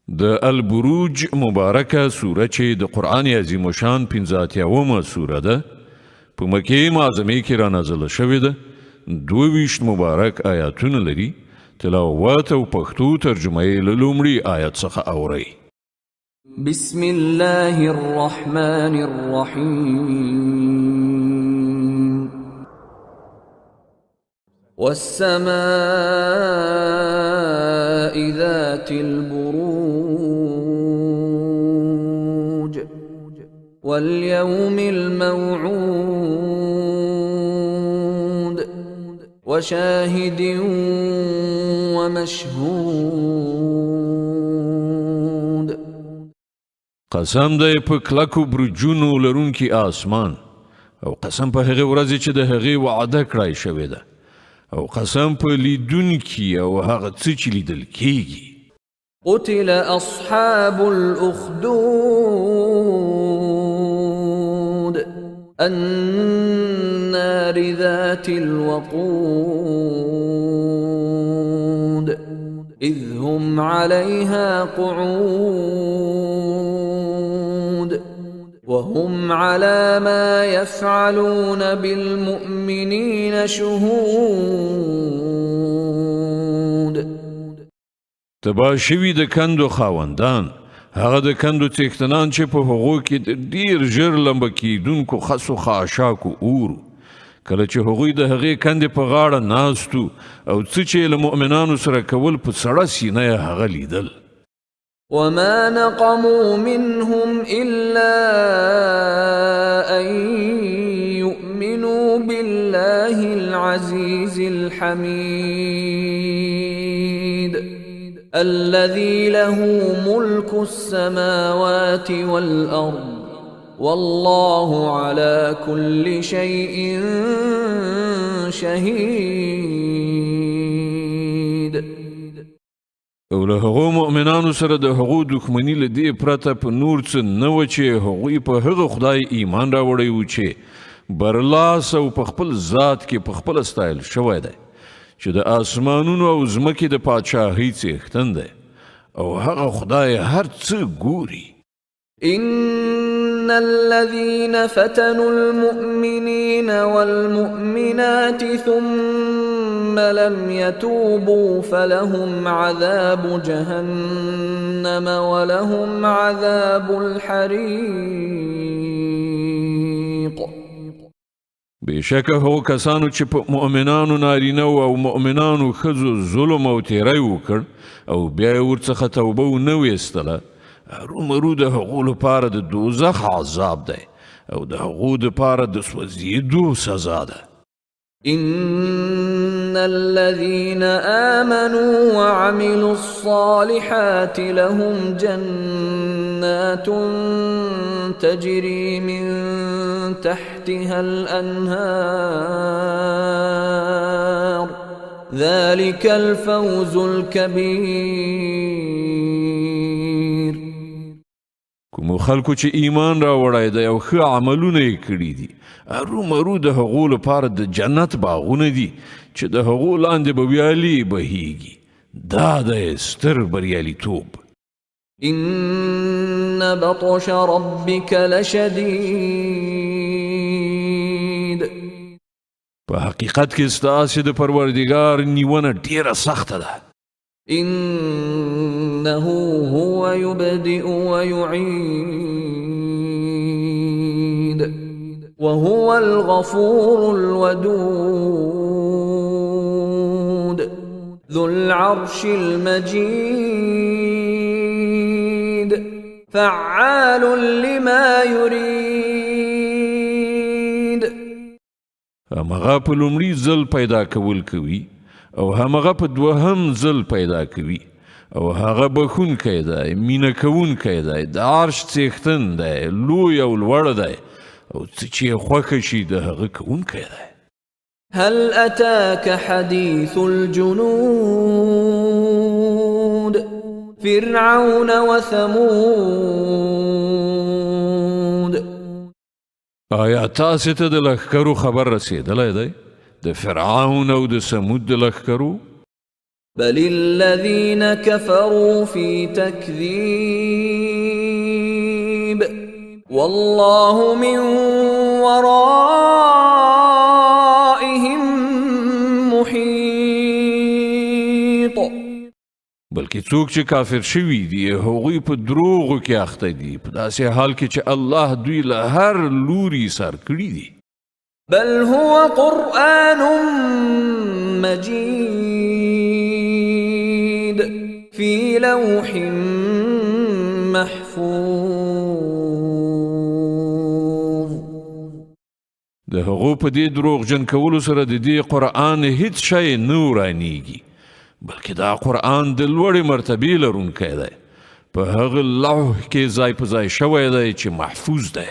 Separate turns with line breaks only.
د البروج مبارکه سوره چې د قرآن عظیم شان 85مه سوره ده په مکې معظمې کې را نازله شوې ده. 22 مبارک آیاتونه لري. تلاوت او پښتو ترجمه یې له لومړي آیت څخه اورئ.
بسم الله الرحمن الرحيم والسماء ذات البروج واليوم الموعود وشاهد ومشهود.
قسم دی په کلکو برجونو لرونکي آسمان او قسم په هغه ورځ چې د هغې وعده کړای شوې ده او قسم په لیدونکي او هغه څه چې لیدل کیږي.
قتل اصحاب الاخدود النار ذات الوقود اذ هم عليها قعود وهم على ما يفعلون بالمؤمنين شهود.
تبا شوي د کندو خاوندان هغه د کندو څښتنان چې په هغو کې ډیر ژر لمبه کیدونکو خسو خاشاکو اورو کله چې هغوی د هغې کندې په غاړه ناستو او څه چې له مؤمنانو سره کول په سړه سینه یې هغه لیدل.
وما نقموا منهم إلا أن يؤمنوا بالله العزيز الحميد الذي له ملك السماوات والأرض والله على كل شيء شهيد.
او له هغو مؤمنانو سره د هغو دښمني له دې پرته په نور څه نه وه چې هغوی په هغه خدای ایمان راوړی و چې برلاس او په خپل ذات کې په خپله ستایل شوی دی چې د آسمانونو او ځمکې د پاچاهۍ څښتن دی او هغه خدای هر څه ګوري.
إن الذين فتنوا المؤمنين والمؤمنات ثم لم يتوبوا فلهم عذاب جهنم ولهم عذاب الحريق.
بشکه هو کسانو چې په مؤمنانو نارینه او مؤمنانو ښځو ظلم او تیری وکړ او بیا یې ورڅخه توبه ونه ویستله هرومرو د هغو لپاره د دوزخ عذاب دی او د هغو دپاره د سوځېدو سزا ده.
إن الذين آمنوا وعملوا الصالحات لهم جنات تجري من تحتها الأنهار ذلك الفوز الكبير.
کومو خلکو چې ایمان راوړی دی او ښه عملونه یې کړي دي هرومرو د هغو لپاره د جنت باغونه دي چې د هغو لاندې به ویالې بهیږي. دا دی ستر بریالیتوب.
إن بطش ربك لشديد.
په حقیقت کې ستاسې د پروردګار نیونه ډیره سخته ده.
إنه هو يبدئ ويعيد وهو الغفور الودود ذو العرش المجيد فعال لما يريد.
همغه په لومړي ځل پیدا کول کوي او همغه په دوهم ځل پیدا کوي او هغه بخونکی دی مینه کوونکی دی د عرش څښتن دی لوی او لوړ دی او څه چې یې خوښه شي د هغه کوونکی دی.
هل أتاك حديث الجنود فرعون وثمود.
آیا تاسې ته د لښکرو خبر رسېدلی دی د فرعون او د سمود د لښکرو؟
بل الذين كفروا في تكذيب والله من ورائهم محيط.
بلکې څوک چې کافر شوي دي هغوی په دروغو کې اخته دي په داسې حال کې چې الله دوی له هر لوري سر کړي دي.
بل هو قرآن مجيد في لوح محفوظ.
د هغو په دې دروغجن کولو سره د دې قرآن هیڅ شی نه ورانیږي بلکې دا قرآن د لوړې مرتبې لرونکی دی په هغه لوح کې ځای په ځای شوی دی چې محفوظ دی.